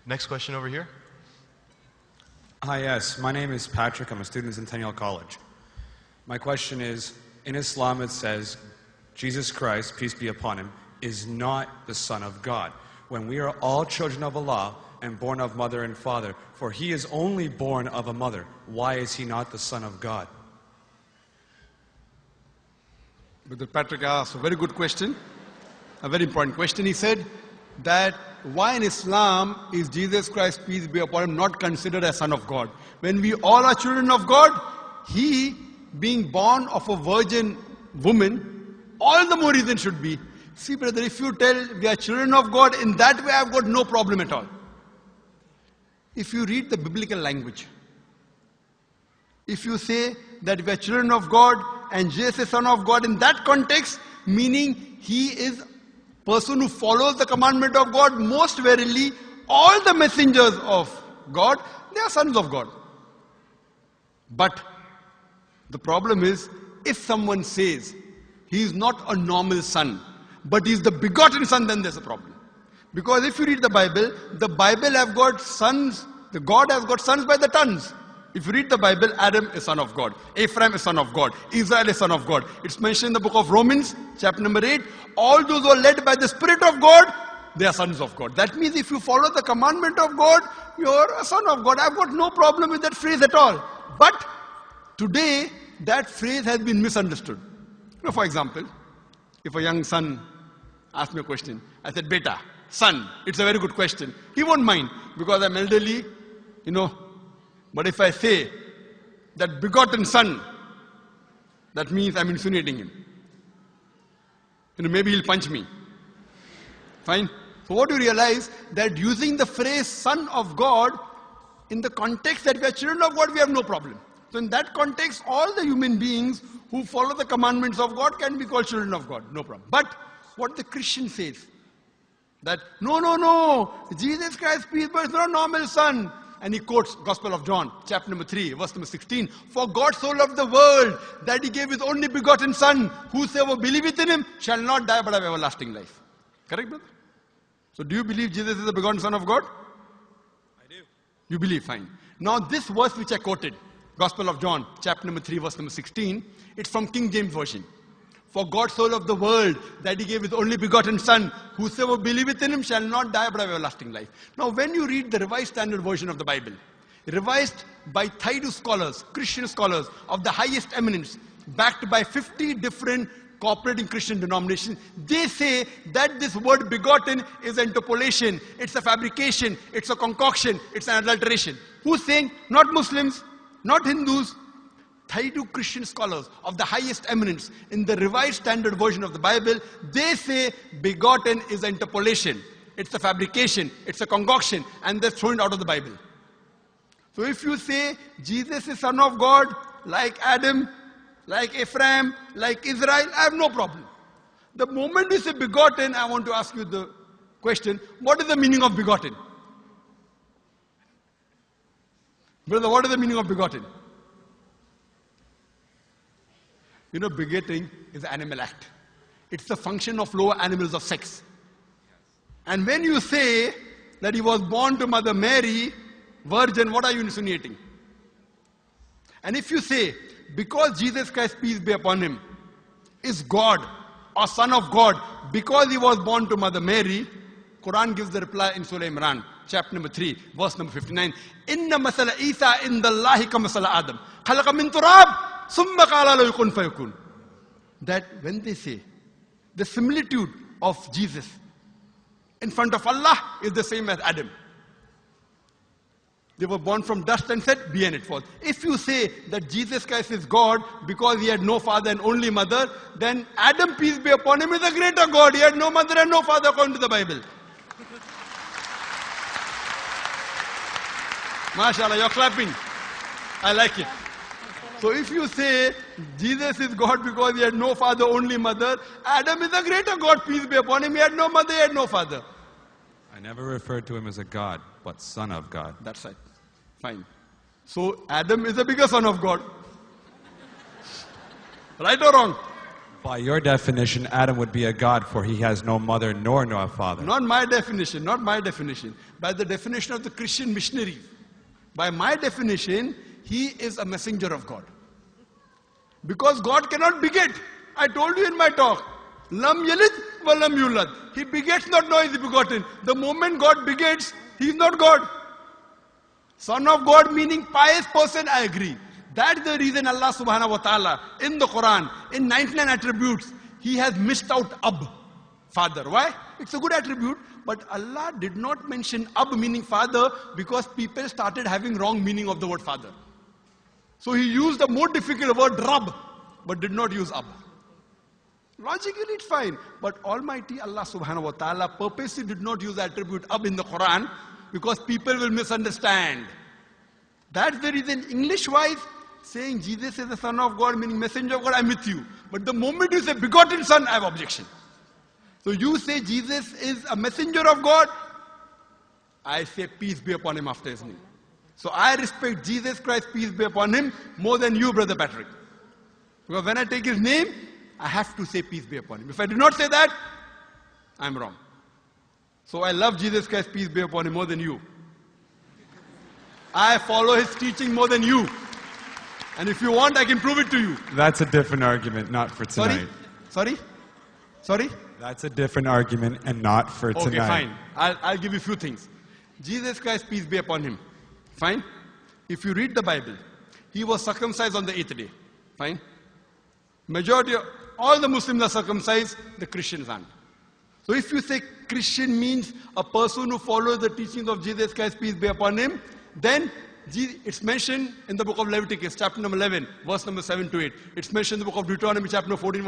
Next question over here. Hi, yes. My name is Patrick. I'm a student at Centennial College. My question is, in Islam it says, Jesus Christ, peace be upon him, is not the Son of God. When we are all children of Allah and born of mother and father, for he is only born of a mother, why is he not the Son of God? Brother Patrick asked a very good question, a very important question. He said that why in Islam is Jesus Christ, peace be upon him, not considered as Son of God? When we all are children of God, he being born of a virgin woman, all the more reason should be. See brother, if you tell we are children of God, in that way I've got no problem at all. If you read the biblical language, if you say that we are children of God and Jesus is Son of God, in that context, meaning he is person who follows the commandment of God, most verily all the messengers of God, they are sons of God. But the problem is, if someone says he is not a normal son, but he is the begotten son, then there's a problem. Because if you read the Bible have got sons, the God has got sons by the tons. If you read the Bible, Adam is son of God, Ephraim is son of God, Israel is son of God. It's mentioned in the book of Romans, chapter number 8. All those who are led by the Spirit of God, they are sons of God. That means if you follow the commandment of God, you're a son of God. I've got no problem with that phrase at all. But today, that phrase has been misunderstood. You know, for example, if a young son asks me a question, I said, Beta, son, it's a very good question. He won't mind because I'm elderly, you know. But if I say that begotten son, that means I'm insinuating him. You know, maybe he'll punch me. Fine. So what do you realize? That using the phrase son of God, in the context that we are children of God, we have no problem. So in that context, all the human beings who follow the commandments of God can be called children of God. No problem. But what the Christian says, that no, Jesus Christ, peace be upon him, is not a normal son. And he quotes Gospel of John, chapter number 3, verse number 16. For God so loved the world that he gave his only begotten son. Whosoever believeth in him shall not die but have everlasting life. Correct, brother? So do you believe Jesus is the begotten son of God? I do. You believe, fine. Now this verse which I quoted, Gospel of John, chapter number 3, verse number 16, it's from King James Version. For God so loved the world that he gave his only begotten son. Whosoever believeth in him shall not die but have everlasting life. Now when you read the Revised Standard Version of the Bible, revised by Thaidu scholars, Christian scholars of the highest eminence, backed by 50 different cooperating Christian denominations, they say that this word begotten is an interpolation, it's a fabrication, it's a concoction, it's an adulteration. Who's saying? Not Muslims, not Hindus. Thaidu Christian scholars of the highest eminence in the Revised Standard Version of the Bible, they say begotten is an interpolation. It's a fabrication, it's a concoction, and they're thrown out of the Bible. So if you say Jesus is Son of God, like Adam, like Ephraim, like Israel, I have no problem. The moment you say begotten, I want to ask you the question, what is the meaning of begotten? Brother, what is the meaning of begotten? You know, begetting is an animal act. It's the function of lower animals of sex. And when you say that he was born to Mother Mary, virgin, what are you insinuating? And if you say, because Jesus Christ, peace be upon him, is God or Son of God, because he was born to Mother Mary, Quran gives the reply in Surah Imran, chapter number 3, verse number 59. Inna masala Isa indallahi ka masala Adam. Khalaqa min turab. That when they say the similitude of Jesus in front of Allah is the same as Adam. They were born from dust and said, be and it was. If you say that Jesus Christ is God because he had no father and only mother, then Adam, peace be upon him, is a greater God. He had no mother and no father according to the Bible. MashaAllah, you're clapping. I like it. So if you say Jesus is God because he had no father, only mother, Adam is a greater God, peace be upon him. He had no mother, he had no father. I never referred to him as a God, but Son of God. That's right. Fine. So Adam is a bigger son of God. Right or wrong? By your definition, Adam would be a god, for he has no mother nor no father. Not my definition, not my definition. By the definition of the Christian missionary. By my definition, he is a messenger of God. Because God cannot beget. I told you in my talk. Lam yalid wa lam yulad. He begets not, nor is he begotten. The moment God begets, he is not God. Son of God meaning pious person, I agree. That's the reason Allah subhanahu wa ta'ala in the Quran, in 99 attributes, he has missed out Ab, father. Why? It's a good attribute, but Allah did not mention Ab meaning father because people started having wrong meaning of the word father. So he used the more difficult word Rab, but did not use Ab. Logically it's fine, but Almighty Allah subhanahu wa ta'ala purposely did not use the attribute Ab in the Quran because people will misunderstand. That's the reason English-wise, saying Jesus is the Son of God, meaning messenger of God, I'm with you. But the moment you say begotten Son, I have objection. So you say Jesus is a messenger of God, I say peace be upon him after his name. So I respect Jesus Christ, peace be upon him, more than you, Brother Patrick. Because when I take his name, I have to say peace be upon him. If I do not say that, I'm wrong. So I love Jesus Christ, peace be upon him, more than you. I follow his teaching more than you. And if you want, I can prove it to you. That's a different argument, not for tonight. Sorry? That's a different argument and not for tonight. Okay, fine. I'll give you a few things. Jesus Christ, peace be upon him. Fine? If you read the Bible, he was circumcised on the 8th day. Fine? Majority of all the Muslims are circumcised, the Christians aren't. So if you say Christian means a person who follows the teachings of Jesus Christ, peace be upon him, then it's mentioned in the book of Leviticus, chapter number 11, verse number 7 to 8. It's mentioned in the book of Deuteronomy, chapter number 14,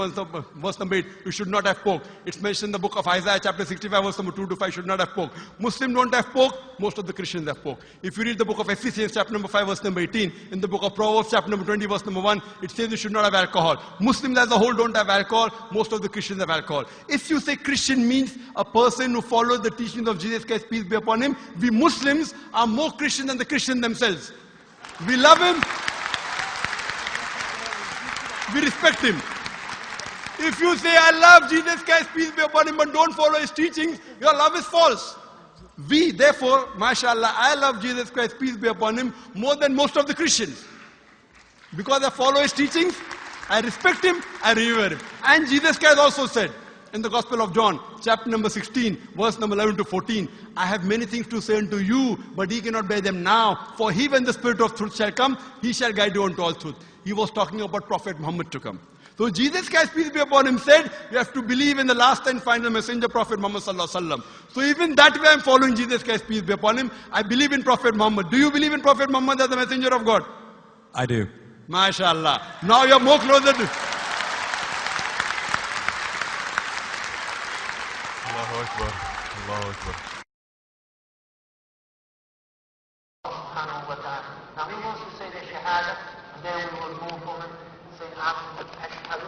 verse number 8, you should not have pork. It's mentioned in the book of Isaiah, chapter 65, verse number 2 to 5, should not have pork. Muslims don't have pork, most of the Christians have pork. If you read the book of Ephesians, chapter number 5, verse number 18, in the book of Proverbs, chapter number 20, verse number 1, it says you should not have alcohol. Muslims as a whole don't have alcohol, most of the Christians have alcohol. If you say Christian means a person who follows the teachings of Jesus Christ, peace be upon him, we Muslims are more Christian than the Christians themselves. We love him. We respect him. If you say, I love Jesus Christ, peace be upon him, but don't follow his teachings, your love is false. We, therefore, mashallah, I love Jesus Christ, peace be upon him, more than most of the Christians. Because I follow his teachings, I respect him, I revere him. And Jesus Christ also said, in the Gospel of John, chapter number 16, verse number 11 to 14, I have many things to say unto you, but ye cannot bear them now. For he, when the Spirit of truth shall come, he shall guide you unto all truth. He was talking about Prophet Muhammad to come. So Jesus Christ, peace be upon him, said, you have to believe in the last and final messenger, Prophet Muhammad sallallahu alaihi wasallam. So even that way I'm following Jesus Christ, peace be upon him. I believe in Prophet Muhammad. Do you believe in Prophet Muhammad as the messenger of God? I do. MashaAllah. Now you're more closer to... Allahu Akbar. Allahu Akbar. Now he wants to say the Shahada, and then we will move on and say Ashhadu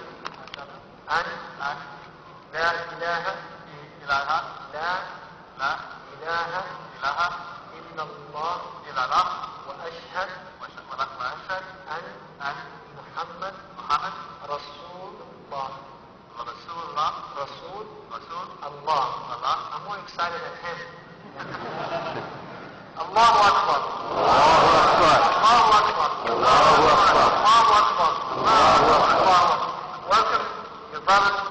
an la ilaha illallah wa ashhad an Muhammad Rasulullah. Rasul Allah. I'm more excited than him. Allahu Akbar. Allahu Akbar. Allahu Akbar. Allahu Akbar. Allahu Akbar. Welcome, your brothers.